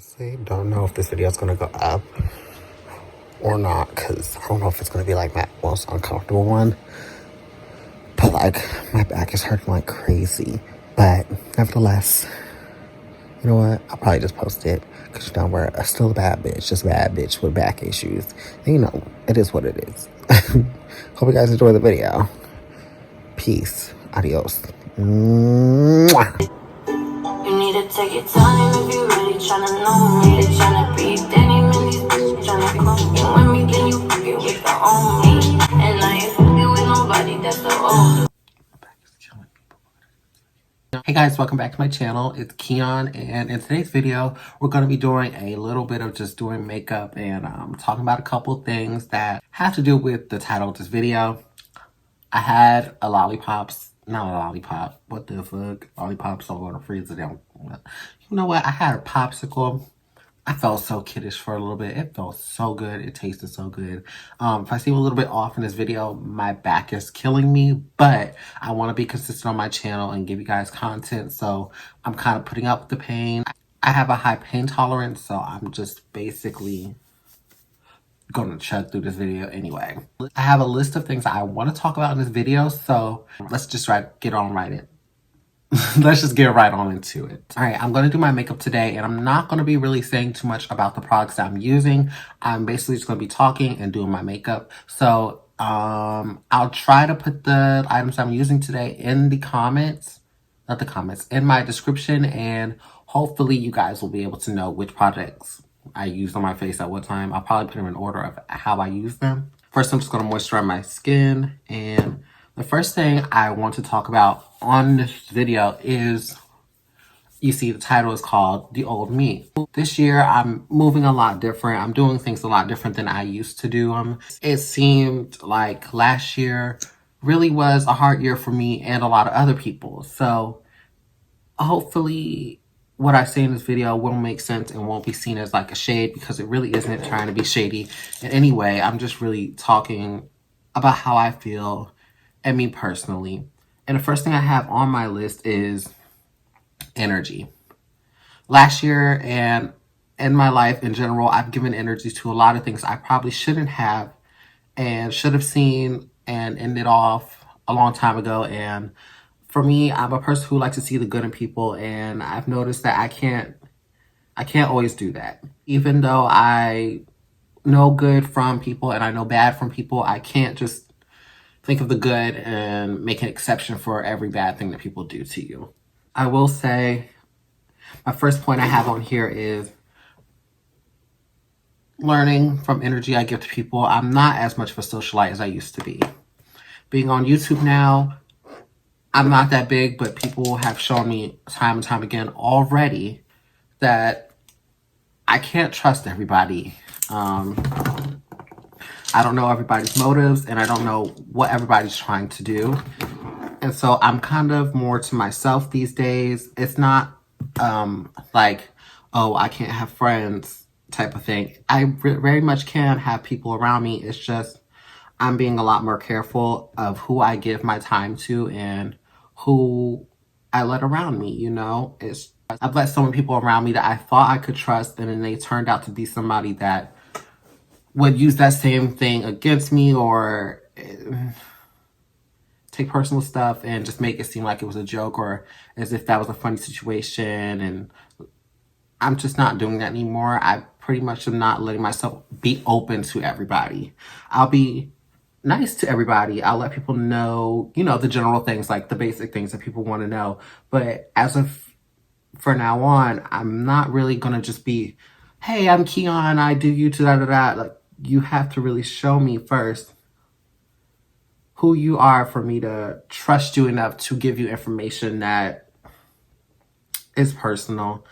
See, don't know if this video is gonna go up or not, because I don't know if it's gonna be like my most uncomfortable one. But like, my back is hurting like crazy. But nevertheless, you know what? I'll probably just post it, because you know, we're still a bad bitch, just a bad bitch with back issues. And, you know, it is what it is. Hope you guys enjoy the video. Peace. Adios. Mwah. You need to take your time if you really tryna know me. They tryna be Danny, man, these bitches tryna clone me. You with me, then you fucking with the old me. And I ain't fucking with nobody that's the old. Hey guys, welcome back to my channel. It's Kion, and in today's video, we're going to be doing a little bit of just doing makeup and talking about a couple things that have to do with the title of this video. I had a lollipops, not a lollipop, what the fuck, lollipops all in the freezer down. You know what, I had a popsicle. I felt so kiddish for a little bit. It felt so good. It tasted so good. If I seem a little bit off in this video, my back is killing me, but I want to be consistent on my channel and give you guys content. So I'm kind of putting up with the pain. I have a high pain tolerance, so I'm just basically going to chug through this video anyway. I have a list of things I want to talk about in this video, so let's just get on right in. Let's just get right on into it. All right, I'm going to do my makeup today, and I'm not going to be really saying too much about the products that I'm using. I'm basically just going to be talking and doing my makeup. So I'll try to put the items I'm using today in the comments, not the comments, in my description, and hopefully you guys will be able to know which products I used on my face at what time. I'll probably put them in order of how I use them. First, I'm just going to moisturize my skin, and the first thing I want to talk about on this video is, you see the title is called The Old Me. This year, I'm moving a lot different. I'm doing things a lot different than I used to do them. It seemed like last year really was a hard year for me and a lot of other people. So hopefully what I say in this video will make sense and won't be seen as like a shade, because it really isn't trying to be shady in any way. I'm just really talking about how I feel and me personally. And the first thing I have on my list is energy. Last year and in my life in general, I've given energy to a lot of things I probably shouldn't have and should have seen and ended off a long time ago. And for me, I'm a person who likes to see the good in people, and I've noticed that I can't always do that. Even though I know good from people and I know bad from people, I can't just think of the good and make an exception for every bad thing that people do to you. I will say, my first point I have on here is learning from energy I give to people. I'm not as much of a socialite as I used to be. Being on YouTube now, I'm not that big, but people have shown me time and time again already that I can't trust everybody. I don't know everybody's motives, and I don't know what everybody's trying to do. And so I'm kind of more to myself these days. It's not like, oh, I can't have friends type of thing. I very much can have people around me. It's just I'm being a lot more careful of who I give my time to and who I let around me, you know? I've let so many people around me that I thought I could trust, and then they turned out to be somebody that would use that same thing against me, or take personal stuff and just make it seem like it was a joke, or as if that was a funny situation. And I'm just not doing that anymore. I pretty much am not letting myself be open to everybody. I'll be nice to everybody. I'll let people know, you know, the general things, like the basic things that people want to know. But as of for now on, I'm not really going to just be, hey, I'm Kion, I do YouTube, da-da-da. Like, you have to really show me first who you are for me to trust you enough to give you information that is personal.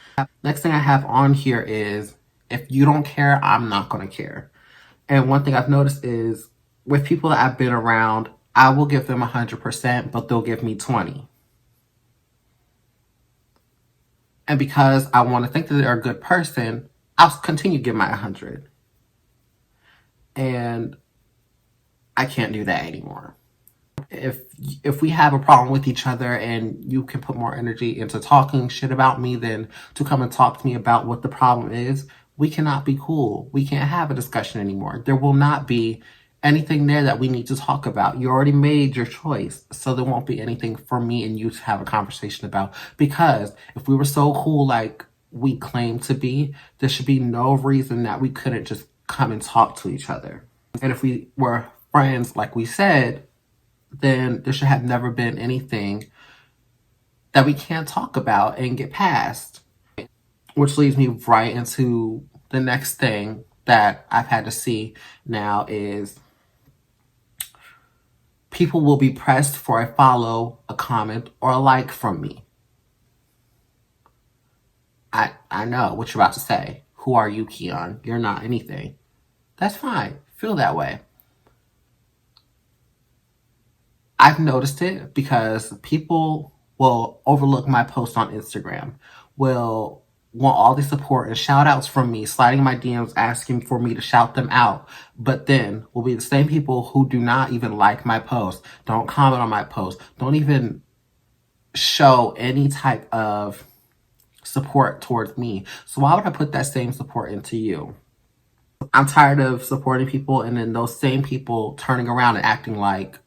Next thing I have on here is, if you don't care, I'm not going to care. And one thing I've noticed is, with people that I've been around, I will give them 100%, but they'll give me 20. And because I want to think that they're a good person, I'll continue to give my 100. And I can't do that anymore. If we have a problem with each other and you can put more energy into talking shit about me than to come and talk to me about what the problem is, we cannot be cool. We can't have a discussion anymore. There will not be anything there that we need to talk about. You already made your choice, so there won't be anything for me and you to have a conversation about. Because if we were so cool like we claim to be, there should be no reason that we couldn't just come and talk to each other. And if we were friends like we said, then there should have never been anything that we can't talk about and get past. Which leads me right into the next thing that I've had to see now is people will be pressed for a follow, a comment, or a like from me. I know what you're about to say. Who are you, Quionn? You're not anything. That's fine. Feel that way. I've noticed it because people will overlook my post on Instagram, will want all the support and shout outs from me, sliding my DMs asking for me to shout them out, but then will be the same people who do not even like my post, don't comment on my post, don't even show any type of support towards me. So why would I put that same support into you? I'm tired of supporting people and then those same people turning around and acting like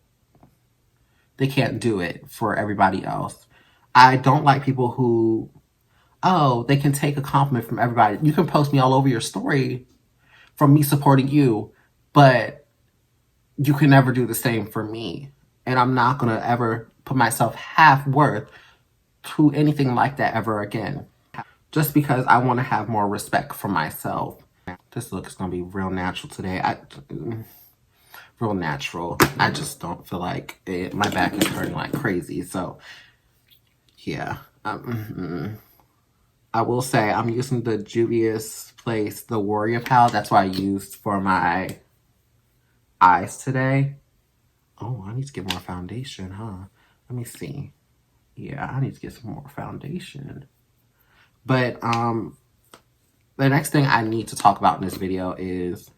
they can't do it for everybody else. I don't like people who, oh, they can take a compliment from everybody. You can post me all over your story from me supporting you, but you can never do the same for me. And I'm not going to ever put myself half worth to anything like that ever again. Just because I want to have more respect for myself. This look is going to be real natural today. Real natural. I just don't feel like it. My back is hurting like crazy. So, yeah. I will say I'm using the Juvia's Place, the Warrior palette. That's what I used for my eyes today. Oh, I need to get more foundation, huh? Let me see. Yeah, I need to get some more foundation. But the next thing I need to talk about in this video is,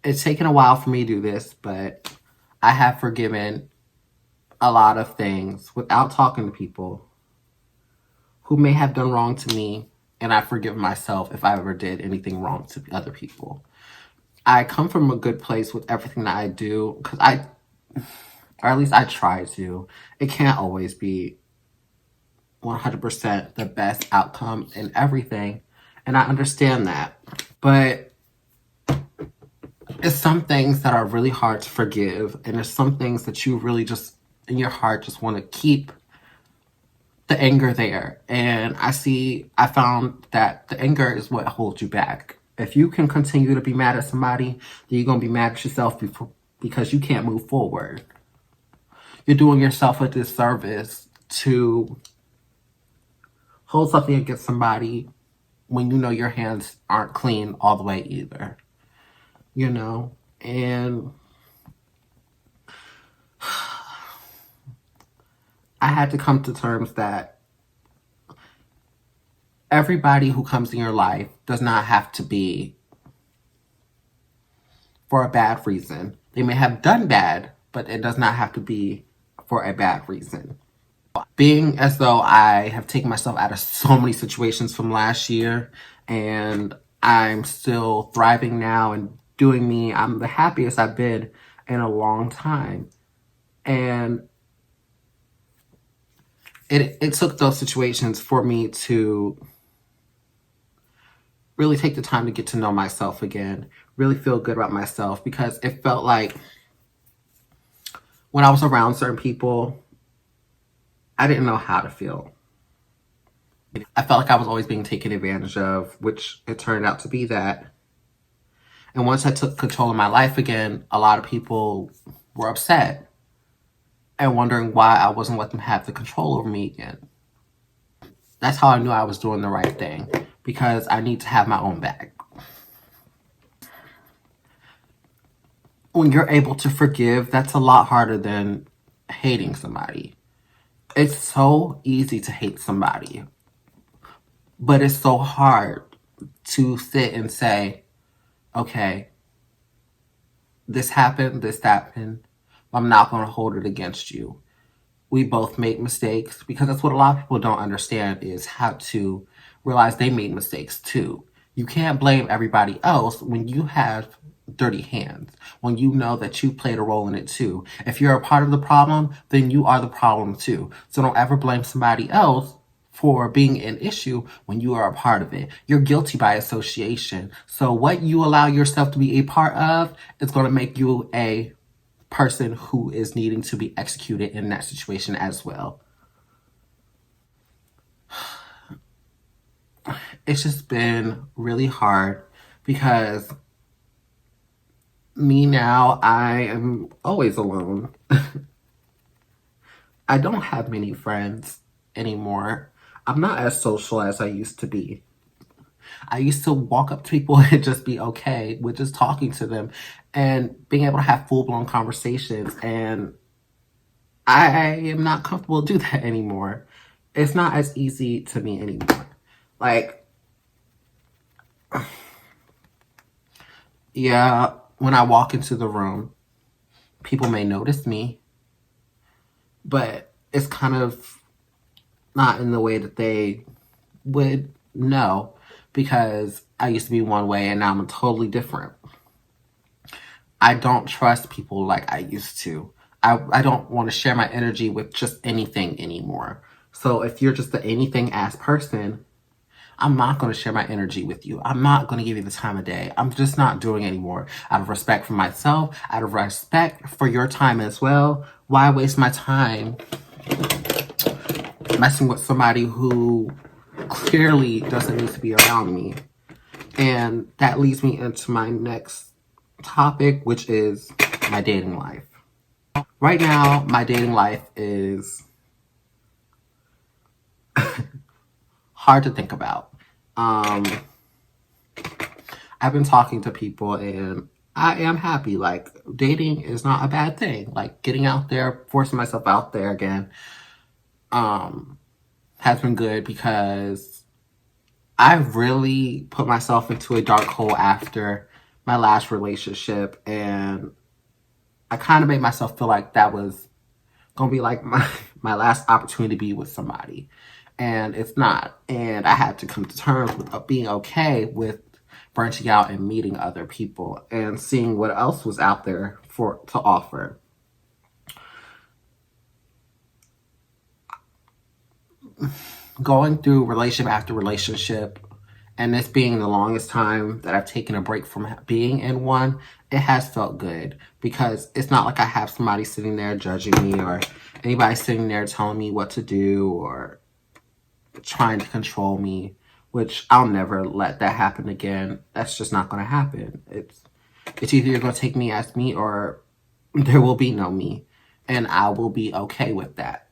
it's taken a while for me to do this, but I have forgiven a lot of things without talking to people who may have done wrong to me, and I forgive myself if I ever did anything wrong to other people. I come from a good place with everything that I do, because or at least I try to. It can't always be 100% the best outcome in everything, and I understand that. But it's some things that are really hard to forgive, and there's some things that you really just, in your heart, just want to keep the anger there. And I found that the anger is what holds you back. If you can continue to be mad at somebody, then you're going to be mad at yourself because you can't move forward. You're doing yourself a disservice to hold something against somebody when you know your hands aren't clean all the way either. You know? And I had to come to terms that everybody who comes in your life does not have to be for a bad reason. They may have done bad, but it does not have to be for a bad reason. Being as though I have taken myself out of so many situations from last year, and I'm still thriving now and doing me, I'm the happiest I've been in a long time. And it took those situations for me to really take the time to get to know myself again, really feel good about myself, because it felt like when I was around certain people, I didn't know how to feel. I felt like I was always being taken advantage of, which it turned out to be that. And once I took control of my life again, a lot of people were upset and wondering why I wasn't letting them have the control over me again. That's how I knew I was doing the right thing, because I need to have my own back. When you're able to forgive, that's a lot harder than hating somebody. It's so easy to hate somebody, but it's so hard to sit and say, okay, this happened, I'm not going to hold it against you. We both make mistakes, because that's what a lot of people don't understand, is how to realize they made mistakes too. You can't blame everybody else when you have dirty hands, when you know that you played a role in it too. If you're a part of the problem, then you are the problem too. So don't ever blame somebody else for being an issue when you are a part of it. You're guilty by association. So what you allow yourself to be a part of is going to make you a person who is needing to be executed in that situation as well. It's just been really hard because me now, I am always alone. I don't have many friends anymore. I'm not as social as I used to be. I used to walk up to people and just be okay with just talking to them and being able to have full-blown conversations, and I am not comfortable to do that anymore. It's not as easy to me anymore. Like, yeah, when I walk into the room, people may notice me, but it's kind of not in the way that they would know, because I used to be one way and now I'm totally different. I don't trust people like I used to. I don't want to share my energy with just anything anymore. So if you're just the anything ass person, I'm not going to share my energy with you. I'm not going to give you the time of day. I'm just not doing it anymore. Out of respect for myself, out of respect for your time as well. Why waste my time messing with somebody who clearly doesn't need to be around me? And that leads me into my next topic, which is my dating life. Right now, my dating life is hard to think about. I've been talking to people and I am happy. Like, dating is not a bad thing. Like, getting out there, forcing myself out there again, has been good, because I really put myself into a dark hole after my last relationship, and I kind of made myself feel like that was gonna be like my last opportunity to be with somebody, and it's not. And I had to come to terms with being okay with branching out and meeting other people and seeing what else was out there to offer. Going through relationship after relationship, and this being the longest time that I've taken a break from being in one, it has felt good, because it's not like I have somebody sitting there judging me, or anybody sitting there telling me what to do or trying to control me, which I'll never let that happen again. That's just not going to happen. It's either you're going to take me as me, or there will be no me, and I will be okay with that.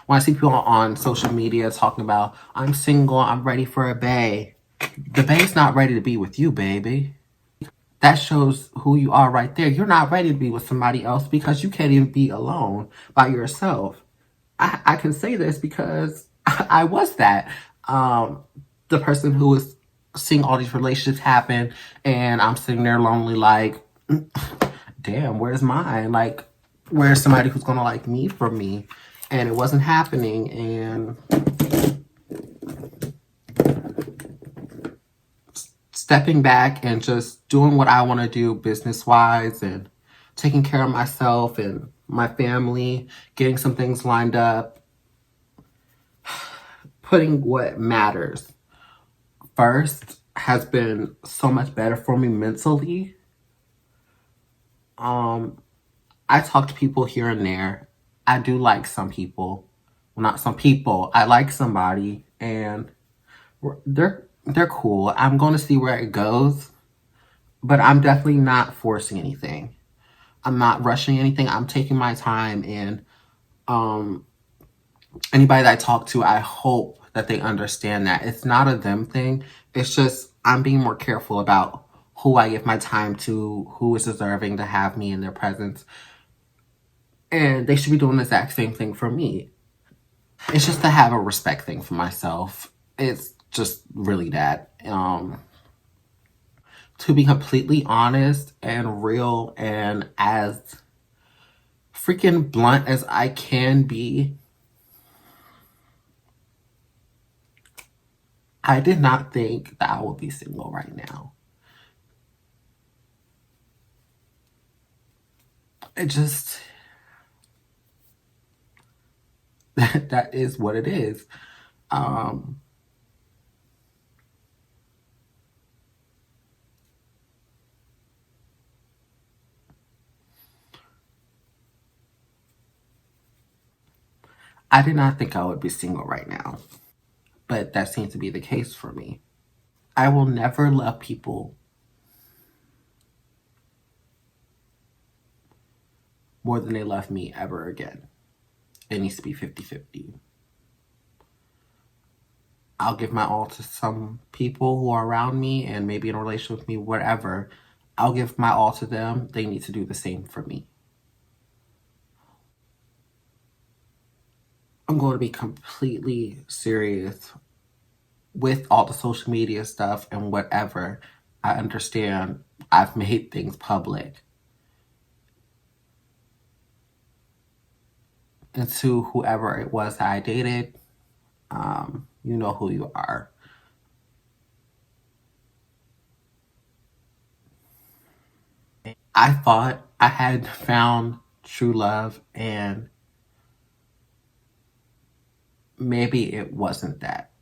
When I see people on social media talking about, I'm single, I'm ready for a bae, the bae's not ready to be with you, baby. That shows who you are right there. You're not ready to be with somebody else because you can't even be alone by yourself. I can say this because I was that. The person who was seeing all these relationships happen, and I'm sitting there lonely like, damn, where's mine? Like, where's somebody who's gonna like me for me? And it wasn't happening, and stepping back and just doing what I want to do business-wise, and taking care of myself and my family, getting some things lined up, putting what matters first has been so much better for me mentally. I talk to people here and there. I do like some people. Well, not some people. I like somebody, and they're cool. I'm going to see where it goes, but I'm definitely not forcing anything. I'm not rushing anything. I'm taking my time, and anybody that I talk to, I hope that they understand that it's not a them thing. It's just I'm being more careful about who I give my time to, who is deserving to have me in their presence. And they should be doing the exact same thing for me. It's just to have a respect thing for myself. It's just really that. To be completely honest and real and as freaking blunt as I can be, I did not think that I would be single right now. It just, that is what it is. I did not think I would be single right now, but that seems to be the case for me. I will never love people more than they love me ever again. It needs to be 50-50. I'll give my all to some people who are around me and maybe in a relationship with me, whatever. I'll give my all to them. They need to do the same for me. I'm going to be completely serious with all the social media stuff and whatever. I understand I've made things public. And to whoever it was that I dated, you know who you are. I thought I had found true love, and maybe it wasn't that.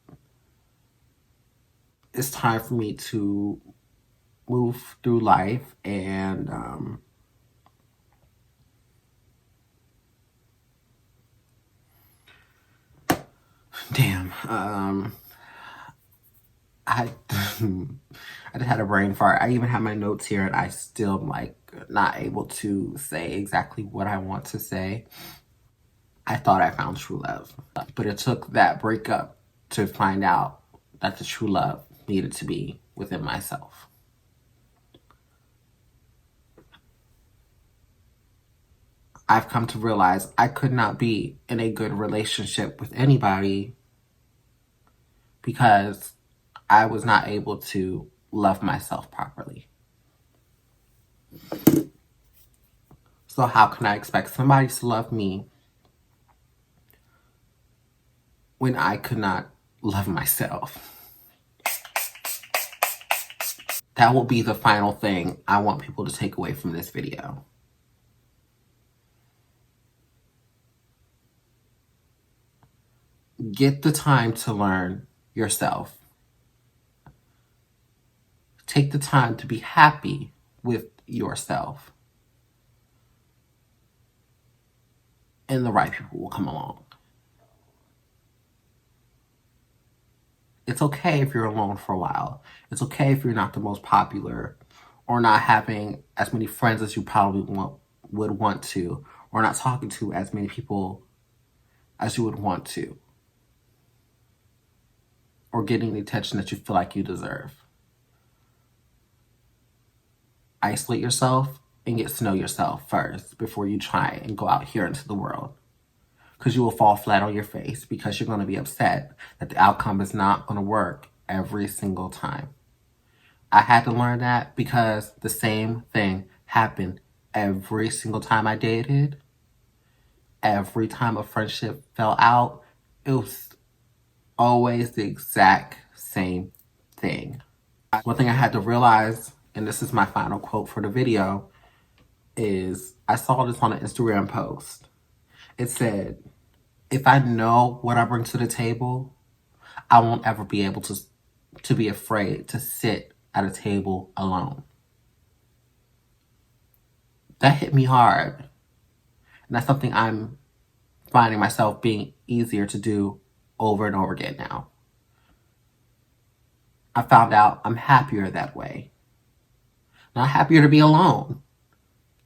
It's time for me to move through life and damn, I I just had a brain fart. I even have my notes here and I still am like not able to say exactly what I want to say. I thought I found true love, but it took that breakup to find out that the true love needed to be within myself. I've come to realize I could not be in a good relationship with anybody because I was not able to love myself properly. So how can I expect somebody to love me when I could not love myself? That will be the final thing I want people to take away from this video. Get the time to learn yourself. Take the time to be happy with yourself. And the right people will come along. It's okay if you're alone for a while. It's okay if you're not the most popular or not having as many friends as you probably would want to, or not talking to as many people as you would want to, or getting the attention that you feel like you deserve. Isolate yourself and get to know yourself first before you try and go out here into the world. Because you will fall flat on your face because you're going to be upset that the outcome is not going to work every single time. I had to learn that because the same thing happened every single time I dated. Every time a friendship fell out, it was always the exact same thing. One thing I had to realize, and this is my final quote for the video, is I saw this on an Instagram post. It said, if I know what I bring to the table, I won't ever be able to be afraid to sit at a table alone. That hit me hard. And that's something I'm finding myself being easier to do over and over again now. I found out I'm happier that way. Not happier to be alone.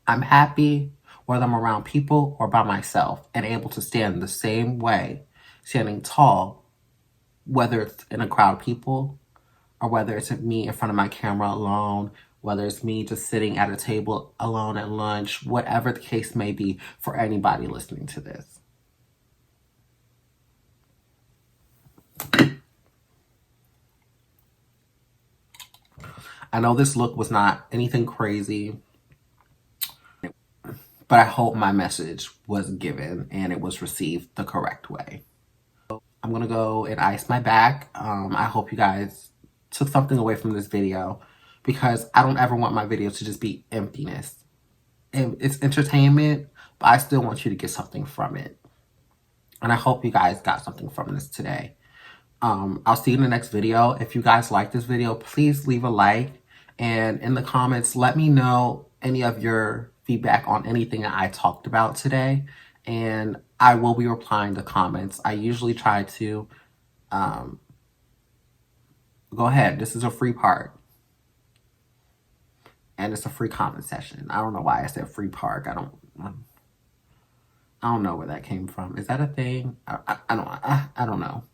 I'm happy whether I'm around people or by myself and able to stand the same way, standing tall, whether it's in a crowd of people or whether it's me in front of my camera alone, whether it's me just sitting at a table alone at lunch, whatever the case may be for anybody listening to this. I know this look was not anything crazy, but I hope my message was given and it was received the correct way. I'm gonna go and ice my back. I hope you guys took something away from this video, because I don't ever want my videos to just be emptiness. It's entertainment, but I still want you to get something from it. And I hope you guys got something from this today. I'll see you in the next video. If you guys like this video, please leave a like. And in the comments, let me know any of your feedback on anything that I talked about today. And I will be replying to comments. I usually try to, go ahead. This is a free part. And it's a free comment session. I don't know why I said free park. I don't know where that came from. Is that a thing? I don't know.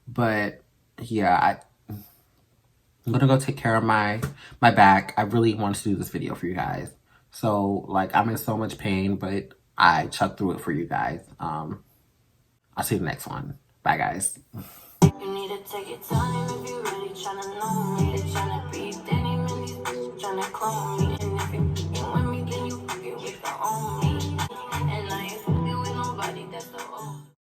But yeah, I'm gonna go take care of my back. I really want to do this video for you guys. So like, I'm in so much pain, but I chucked through it for you guys. I'll see you in the next one. Bye guys. You need to take your time if you really tryna know